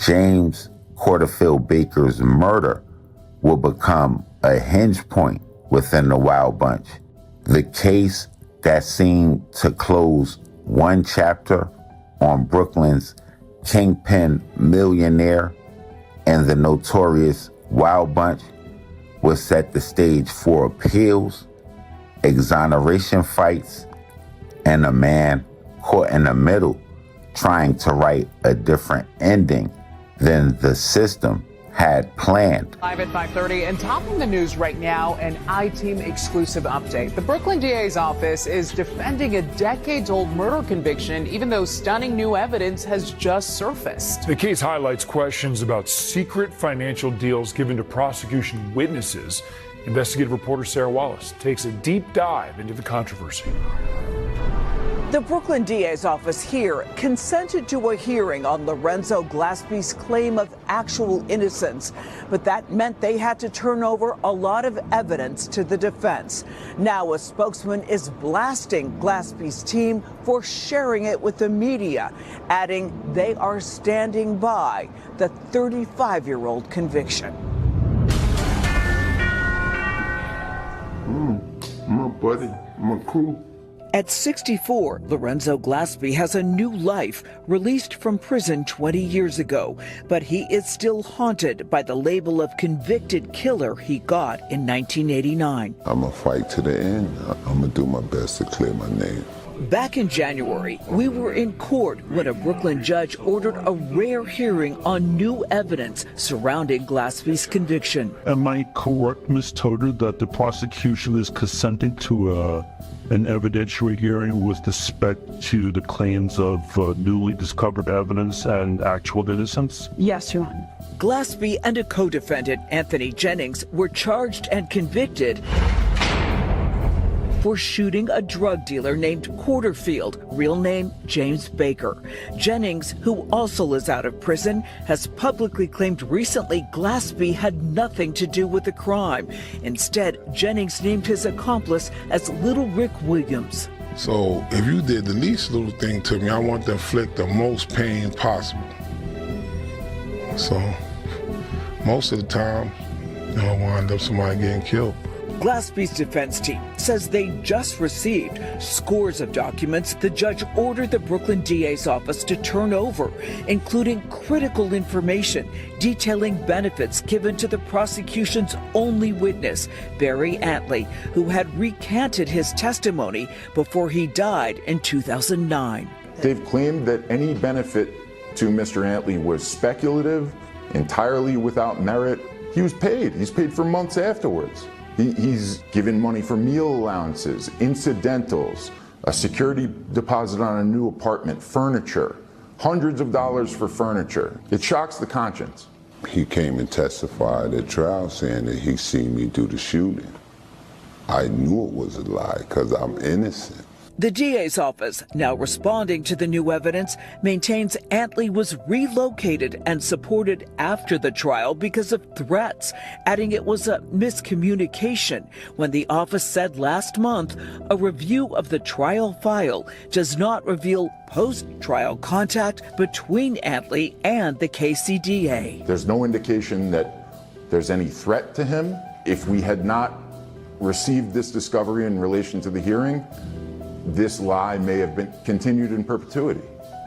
James Porterfield Baker's murder will become a hinge point within the Wild Bunch. The case that seemed to close one chapter on Brooklyn's kingpin millionaire and the notorious Wild Bunch will set the stage for appeals, exoneration fights, and a man caught in the middle trying to write a different ending than the system had planned. Live at 5:30 and topping the news right now, an I-Team exclusive update. The Brooklyn DA's office is defending a decades-old murder conviction, even though stunning new evidence has just surfaced. The case highlights questions about secret financial deals given to prosecution witnesses. Investigative reporter Sarah Wallace takes a deep dive into the controversy. The Brooklyn DA's office here consented to a hearing on Lorenzo Glaspie's claim of actual innocence, but that meant they had to turn over a lot of evidence to the defense. Now a spokesman is blasting Glaspie's team for sharing it with the media, adding they are standing by the 35-year-old conviction. My buddy, my crew. At 64, Lorenzo Glaspie has a new life, released from prison 20 years ago, but he is still haunted by the label of convicted killer he got in 1989. I'm gonna fight to the end. I'm gonna do my best to clear my name. Back in January, we were in court when a Brooklyn judge ordered a rare hearing on new evidence surrounding Glaspie's conviction. Am I correct, Ms. Toder, that the prosecution is consenting to an evidentiary hearing with respect to the claims of newly discovered evidence and actual innocence? Yes, Your Honor. Glaspie and a co-defendant, Anthony Jennings, were charged and convicted for shooting a drug dealer named Porterfield, real name James Baker. Jennings, who also is out of prison, has publicly claimed recently Glaspie had nothing to do with the crime. Instead, Jennings named his accomplice as Little Rick Williams. So if you did the least little thing to me, I want to inflict the most pain possible. So most of the time, I wind up somebody getting killed. Glaspie's defense team says they just received scores of documents the judge ordered the Brooklyn DA's office to turn over, including critical information detailing benefits given to the prosecution's only witness, Barry Antley, who had recanted his testimony before he died in 2009. They've claimed that any benefit to Mr. Antley was speculative, entirely without merit. He was paid. He's paid for months afterwards. He's given money for meal allowances, incidentals, a security deposit on a new apartment, furniture, hundreds of dollars for furniture. It shocks the conscience. He came and testified at trial saying that he seen me do the shooting. I knew it was a lie because I'm innocent. The DA's office, now responding to the new evidence, maintains Antley was relocated and supported after the trial because of threats, adding it was a miscommunication when the office said last month a review of the trial file does not reveal post-trial contact between Antley and the KCDA. There's no indication that there's any threat to him. If we had not received this discovery in relation to the hearing, this lie may have been continued in perpetuity.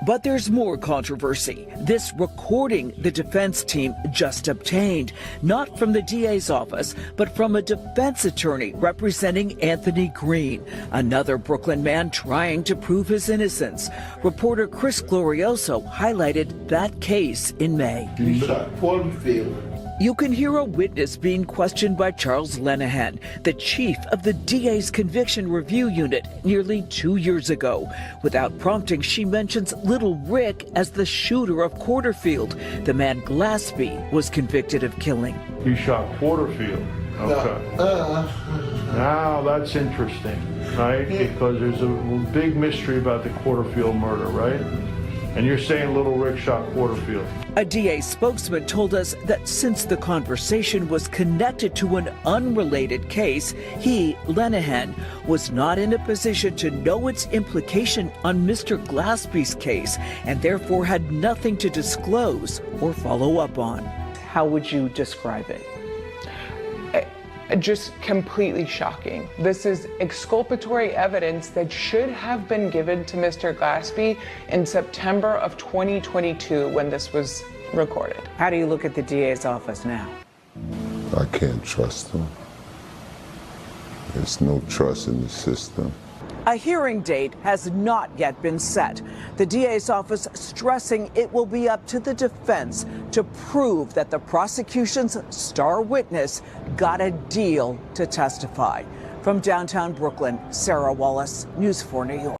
But there's more controversy. This recording the defense team just obtained, not from the DA's office, but from a defense attorney representing Anthony Green, another Brooklyn man trying to prove his innocence. Reporter Chris Glorioso highlighted that case in May. You can hear a witness being questioned by Charles Lenehan, the chief of the DA's Conviction Review Unit, nearly 2 years ago. Without prompting, she mentions Little Rick as the shooter of Porterfield, the man Glaspie was convicted of killing. He shot Porterfield. Okay. Now that's interesting, right? Because there's a big mystery about the Porterfield murder, right? And you're saying Little Rick shot Porterfield. A DA spokesman told us that since the conversation was connected to an unrelated case, he, Lenehan, was not in a position to know its implication on Mr. Glaspie's case and therefore had nothing to disclose or follow up on. How would you describe it? Just completely shocking. This is exculpatory evidence that should have been given to Mr. Glaspie in September of 2022 when this was recorded. How do you look at the DA's office now? I can't trust them. There's no trust in the system. A hearing date has not yet been set. The DA's office stressing it will be up to the defense to prove that the prosecution's star witness got a deal to testify. From downtown Brooklyn, Sarah Wallace, News 4 New York.